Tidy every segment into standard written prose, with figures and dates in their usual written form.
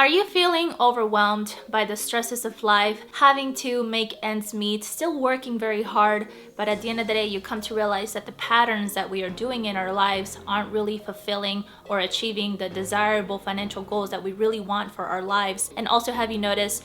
Are you feeling overwhelmed by the stresses of life, having to make ends meet, still working very hard, but at the end of the day you come to realize that the patterns that we are doing in our lives aren't really fulfilling or achieving the desirable financial goals that we really want for our lives? And also, have you noticed,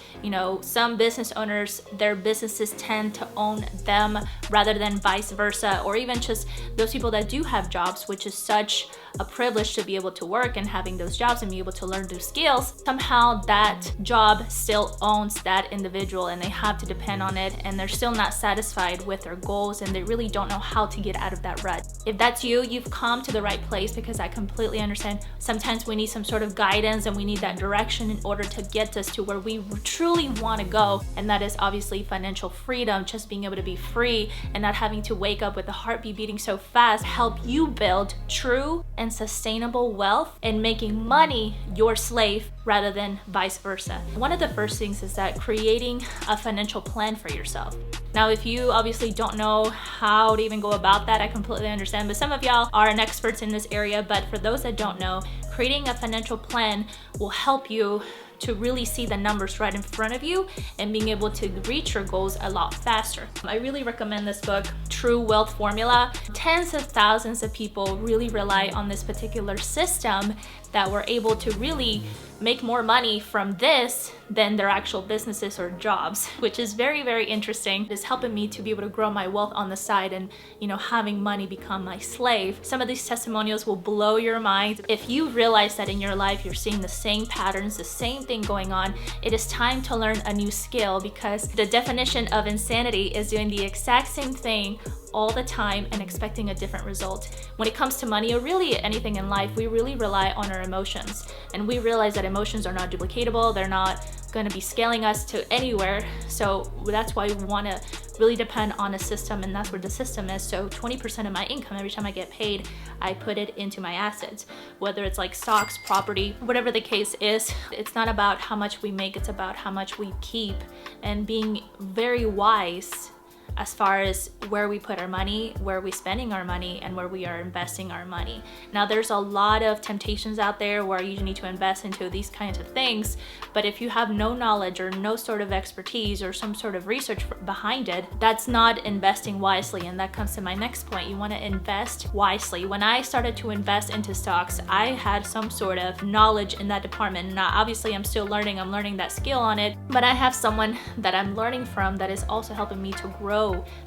some business owners, their businesses tend to own them rather than vice versa, or even just those people that do have jobs, which is such a privilege to be able to work and having those jobs and be able to learn new skills. Somehow that job still owns that individual and they have to depend on it, and they're still not satisfied with their goals and they really don't know how to get out of that rut. If that's you, you've come to the right place, because I completely understand sometimes we need some sort of guidance and we need that direction in order to get us to where we truly want to go, and that is obviously financial freedom, just being able to be free and not having to wake up with the heartbeat beating so fast. Help you build true and sustainable wealth and making money your slave rather than vice versa. One of the first things is that creating a financial plan for yourself. Now, if you obviously don't know how to even go about that, I completely understand, but some of y'all are experts in this area. But for those that don't know, creating a financial plan will help you to really see the numbers right in front of you and being able to reach your goals a lot faster. I really recommend this book, True Wealth Formula. Tens of thousands of people really rely on this particular system that were able to really make more money from this than their actual businesses or jobs, which is very, very interesting. It's helping me to be able to grow my wealth on the side and, having money become my slave. Some of these testimonials will blow your mind. If you realize that in your life you're seeing the same patterns, the same thing going on, it is time to learn a new skill, because the definition of insanity is doing the exact same thing all the time and expecting a different result. When it comes to money, or really anything in life, we really rely on our emotions, and we realize that emotions are not duplicatable. They're not going to be scaling us to anywhere. So that's why we want to really depend on a system, and that's where the system is. So 20% of my income, every time I get paid, I put it into my assets, whether it's like stocks, property, whatever the case is. It's not about how much we make, it's about how much we keep, and being very wise as far as where we put our money, where we're spending our money, and where we are investing our money. Now, there's a lot of temptations out there where you need to invest into these kinds of things, but if you have no knowledge or no sort of expertise or some sort of research behind it, that's not investing wisely. And that comes to my next point. You want to invest wisely. When I started to invest into stocks, I had some sort of knowledge in that department. Now, obviously, I'm still learning. I'm learning that skill on it, but I have someone that I'm learning from that is also helping me to grow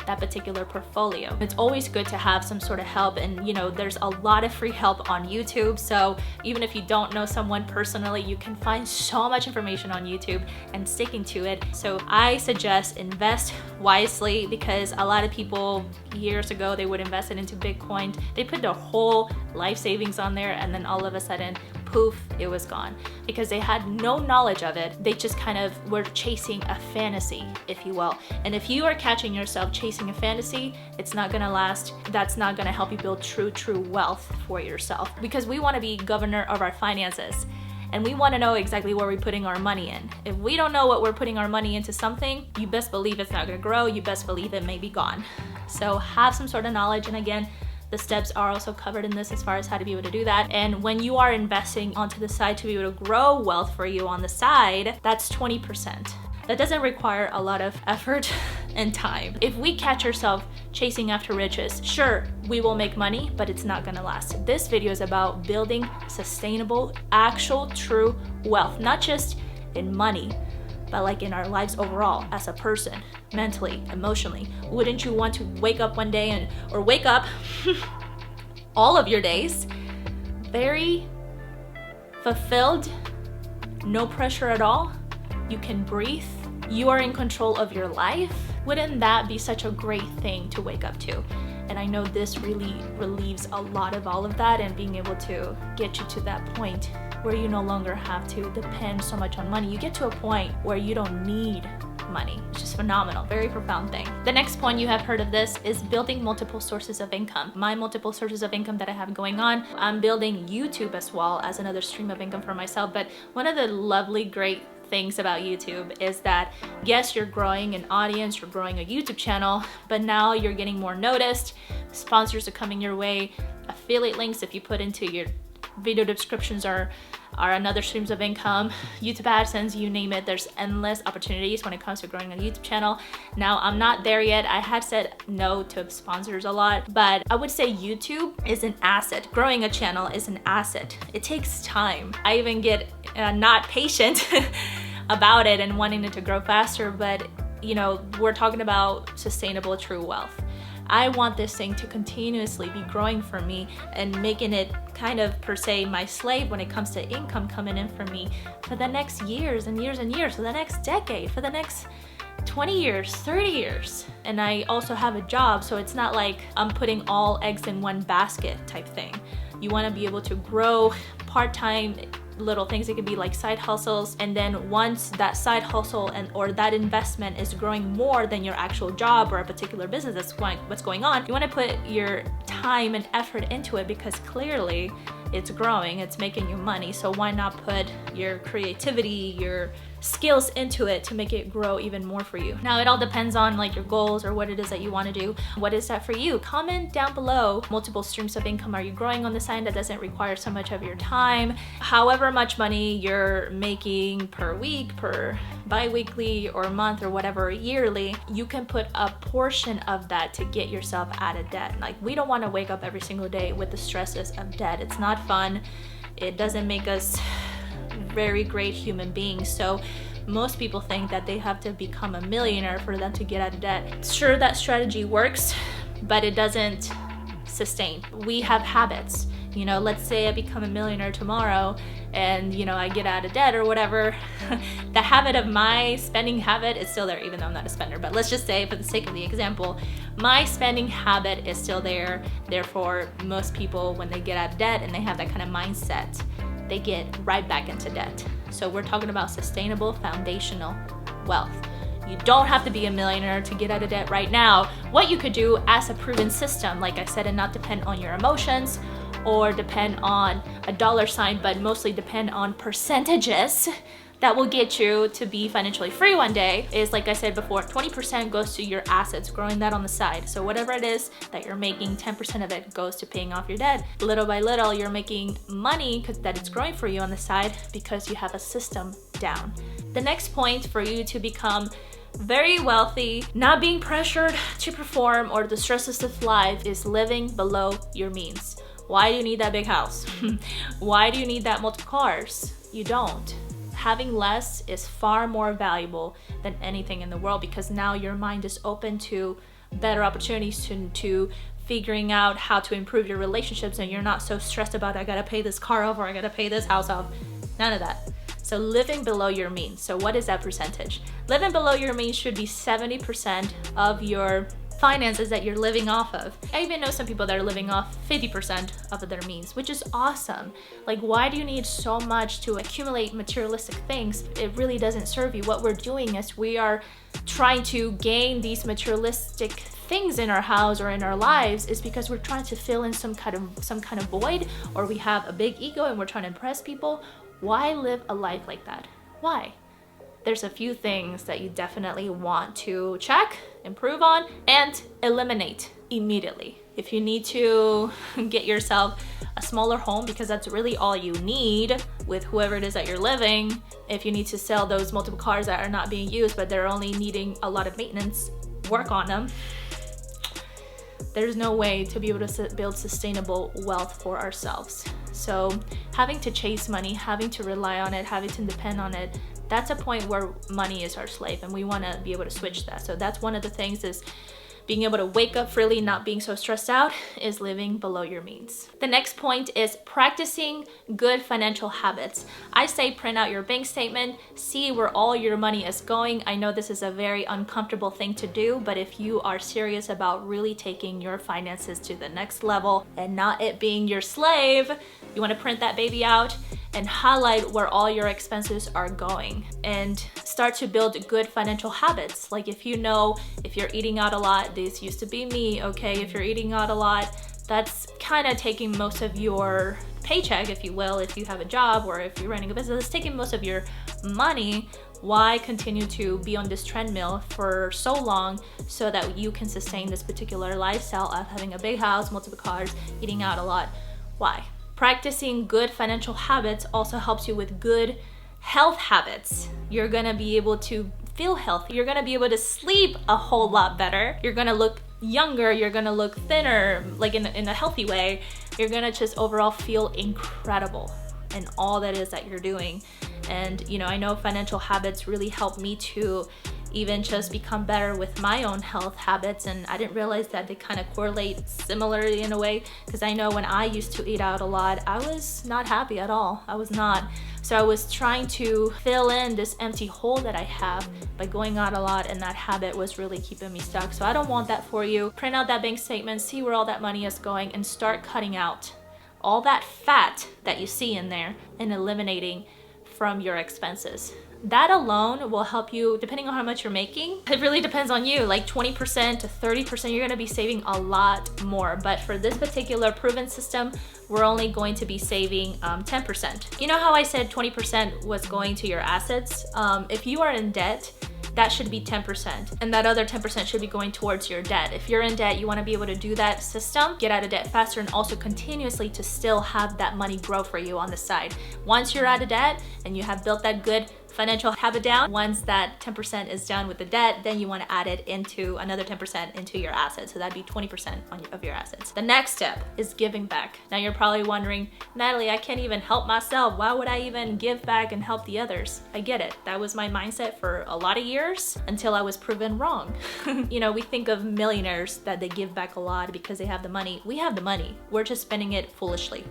that particular portfolio. It's always good to have some sort of help, and there's a lot of free help on YouTube. So even if you don't know someone personally, you can find so much information on YouTube and sticking to it. So I suggest invest wisely, because a lot of people years ago, they would invest it into Bitcoin. They put their whole life savings on there, and then all of a sudden, poof, it was gone, because they had no knowledge of it. They just kind of were chasing a fantasy, if you will. And if you are catching yourself chasing a fantasy, it's not gonna last. That's not gonna help you build true wealth for yourself, because we wanna be governor of our finances. And we want to know exactly where we're putting our money in. If we don't know what we're putting our money into something, you best believe it's not going to grow. You best believe it may be gone. So have some sort of knowledge. And again, the steps are also covered in this as far as how to be able to do that. And when you are investing onto the side to be able to grow wealth for you on the side, that's 20%. That doesn't require a lot of effort and time. If we catch ourselves chasing after riches, sure, we will make money, but it's not gonna last. This video is about building sustainable, actual, true wealth, not just in money, but like in our lives overall as a person, mentally, emotionally. Wouldn't you want to wake up one day or wake up all of your days very fulfilled, no pressure at all? You can breathe. You are in control of your life. Wouldn't that be such a great thing to wake up to? And I know this really relieves a lot of all of that, and being able to get you to that point where you no longer have to depend so much on money. You get to a point where you don't need money. It's just phenomenal, very profound thing. The next point, you have heard of this, is building multiple sources of income. My multiple sources of income that I have going on, I'm building YouTube as well as another stream of income for myself. But one of the lovely, great things about YouTube is that yes, you're growing an audience, you're growing a YouTube channel, but now you're getting more noticed. Sponsors are coming your way. Affiliate links, if you put into your video descriptions, are are another streams of income. YouTube AdSense, you name it, there's endless opportunities when it comes to growing a YouTube channel. Now, I'm not there yet. I had said no to sponsors a lot, but I would say YouTube is an asset. Growing a channel is an asset. It takes time. I even get not patient about it and wanting it to grow faster, but you know, we're talking about sustainable true wealth. I want this thing to continuously be growing for me and making it kind of per se my slave when it comes to income coming in for me for the next years and years and years, for the next decade, for the next 20 years, 30 years. And I also have a job, so it's not like I'm putting all eggs in one basket type thing. You want to be able to grow part-time little things. It could be like side hustles, and then once that side hustle or that investment is growing more than your actual job or a particular business that's what's going on, you want to put your time and effort into it, because clearly it's growing, it's making you money. So why not put your creativity, your skills into it to make it grow even more for you? Now, it all depends on like your goals or what it is that you want to do. What is that for you? Comment down below. Multiple streams of income are you growing on the side that doesn't require so much of your time? However much money you're making per week, per bi-weekly or month or whatever, yearly, you can put a portion of that to get yourself out of debt. Like, we don't want to wake up every single day with the stresses of debt. It's not fun. It doesn't make us very great human beings. So most people think that they have to become a millionaire for them to get out of debt. Sure, that strategy works, but it doesn't sustain. We have habits. You know, let's say I become a millionaire tomorrow and, you know, I get out of debt or whatever. The habit of my spending habit is still there, even though I'm not a spender. But let's just say, for the sake of the example, my spending habit is still there. Therefore, most people, when they get out of debt and they have that kind of mindset, they get right back into debt. So we're talking about sustainable foundational wealth. You don't have to be a millionaire to get out of debt right now. What you could do as a proven system, like I said, and not depend on your emotions or depend on a dollar sign, but mostly depend on percentages that will get you to be financially free one day, is, like I said before, 20% goes to your assets, growing that on the side. So whatever it is that you're making, 10% of it goes to paying off your debt. Little by little, you're making money because that it's growing for you on the side because you have a system down. The next point for you to become very wealthy, not being pressured to perform or the stresses of life, is living below your means. Why do you need that big house? Why do you need that multiple cars? You don't. Having less is far more valuable than anything in the world, because now your mind is open to better opportunities, to figuring out how to improve your relationships, and you're not so stressed about, I gotta pay this car off or I gotta pay this house off. None of that. So living below your means. So what is that percentage? Living below your means should be 70% of your finances that you're living off of. I even know some people that are living off 50% of their means, which is awesome. Like, why do you need so much to accumulate materialistic things? It really doesn't serve you. What we're doing is we are trying to gain these materialistic things in our house or in our lives is because we're trying to fill in some kind of void, or we have a big ego and we're trying to impress people. Why live a life like that? Why? There's a few things that you definitely want to check, improve on, and eliminate immediately. If you need to get yourself a smaller home, because that's really all you need with whoever it is that you're living. If you need to sell those multiple cars that are not being used, but they're only needing a lot of maintenance, work on them. There's no way to be able to build sustainable wealth for ourselves. So having to chase money, having to rely on it, having to depend on it, that's a point where money is our slave, and we want to be able to switch that. So that's one of the things, is being able to wake up freely, not being so stressed out, is living below your means. The next point is practicing good financial habits. I say print out your bank statement, see where all your money is going. I know this is a very uncomfortable thing to do, but if you are serious about really taking your finances to the next level and not it being your slave, you want to print that baby out and highlight where all your expenses are going and start to build good financial habits. Like, if you know, if you're eating out a lot, this used to be me, okay? If you're eating out a lot, that's kind of taking most of your paycheck, if you will, if you have a job or if you're running a business, it's taking most of your money. Why continue to be on this treadmill for so long so that you can sustain this particular lifestyle of having a big house, multiple cars, eating out a lot? Why? Practicing good financial habits also helps you with good health habits. You're gonna be able to feel healthy. You're gonna be able to sleep a whole lot better. You're gonna look younger. You're gonna look thinner, like in a healthy way. You're gonna just overall feel incredible in all that is that you're doing. And you know, I know financial habits really help me to even just become better with my own health habits, and I didn't realize that they kind of correlate similarly in a way, because I know when I used to eat out a lot, I was not happy at all. I was not. So I was trying to fill in this empty hole that I have by going out a lot, and that habit was really keeping me stuck. So I don't want that for you. Print out that bank statement, see where all that money is going, and start cutting out all that fat that you see in there and eliminating from your expenses. That alone will help you, depending on how much you're making. It really depends on you, like 20% to 30%, you're gonna be saving a lot more. But for this particular proven system, we're only going to be saving 10%. You know how I said 20% was going to your assets? If you are in debt, that should be 10%, and that other 10% should be going towards your debt. If you're in debt, you wanna be able to do that system, get out of debt faster, and also continuously to still have that money grow for you on the side. Once you're out of debt and you have built that good financial habit down, once that 10% is done with the debt, then you wanna add it into another 10% into your assets. So that'd be 20% of your assets. The next step is giving back. Now you're probably wondering, Natalie, I can't even help myself. Why would I even give back and help the others? I get it. That was my mindset for a lot of years until I was proven wrong. You know, we think of millionaires that they give back a lot because they have the money. We have the money. We're just spending it foolishly.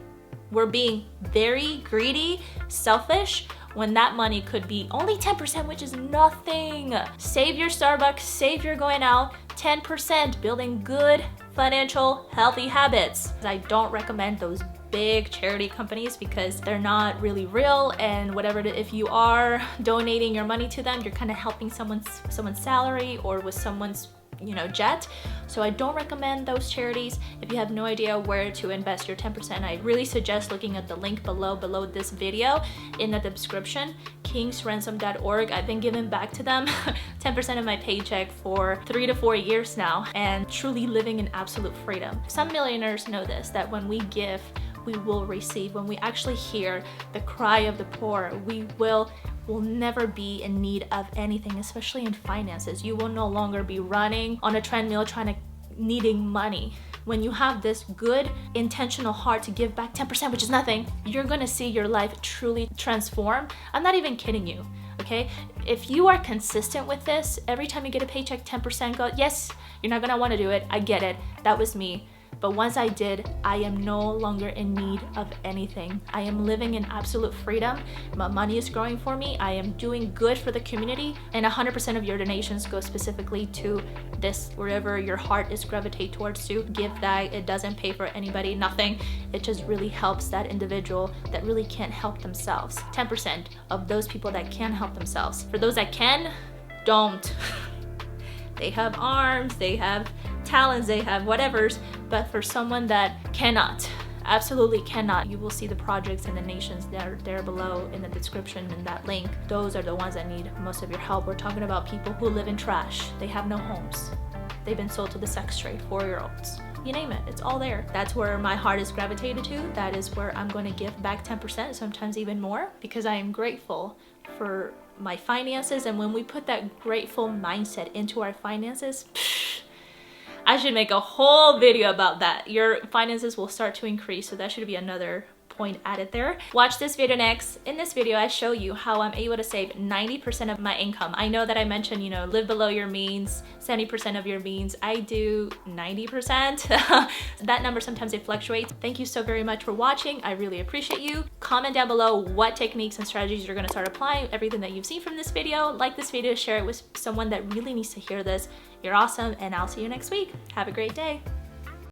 We're being very greedy, selfish, when that money could be only 10%, which is nothing. Save your Starbucks, save your going out, 10% building good financial healthy habits. I don't recommend those big charity companies because they're not really real, and whatever if you are donating your money to them, you're kind of helping someone's salary or with someone's jet. So I don't recommend those charities. If you have no idea where to invest your 10%, I really suggest looking at the link below this video in the description, kingsransom.org. I've been giving back to them 10% of my paycheck for 3 to 4 years now, and truly living in absolute freedom. Some millionaires know this, that when we give, we will receive. When we actually hear the cry of the poor, we will never be in need of anything, especially in finances. You will no longer be running on a treadmill needing money. When you have this good intentional heart to give back 10%, which is nothing, you're gonna see your life truly transform. I'm not even kidding you, okay? If you are consistent with this, every time you get a paycheck, 10% go, yes, you're not gonna wanna do it, I get it, that was me. But once I did, I am no longer in need of anything. I am living in absolute freedom. My money is growing for me. I am doing good for the community, and 100% of your donations go specifically to this, wherever your heart is gravitate towards to. Give that. It doesn't pay for anybody, nothing. It just really helps that individual that really can't help themselves. 10% of those people that can help themselves. For those that can, don't. They have arms, they have talents, they have whatevers, but for someone that cannot, absolutely cannot, you will see the projects and the nations that are there below in the description in that link. Those are the ones that need most of your help. We're talking about people who live in trash. They have no homes. They've been sold to the sex trade, 4-year-olds. You name it, it's all there. That's where my heart is gravitated to. That is where I'm going to give back 10%, sometimes even more, because I am grateful for my finances. And when we put that grateful mindset into our finances, I should make a whole video about that. Your finances will start to increase, so that should be another point added there. Watch this video next. In this video, I show you how I'm able to save 90% of my income. I know that I mentioned, live below your means, 70% of your means. I do 90%. That number, sometimes it fluctuates. Thank you so very much for watching. I really appreciate you. Comment down below what techniques and strategies you're gonna start applying, everything that you've seen from this video. Like this video, share it with someone that really needs to hear this. You're awesome, and I'll see you next week. Have a great day.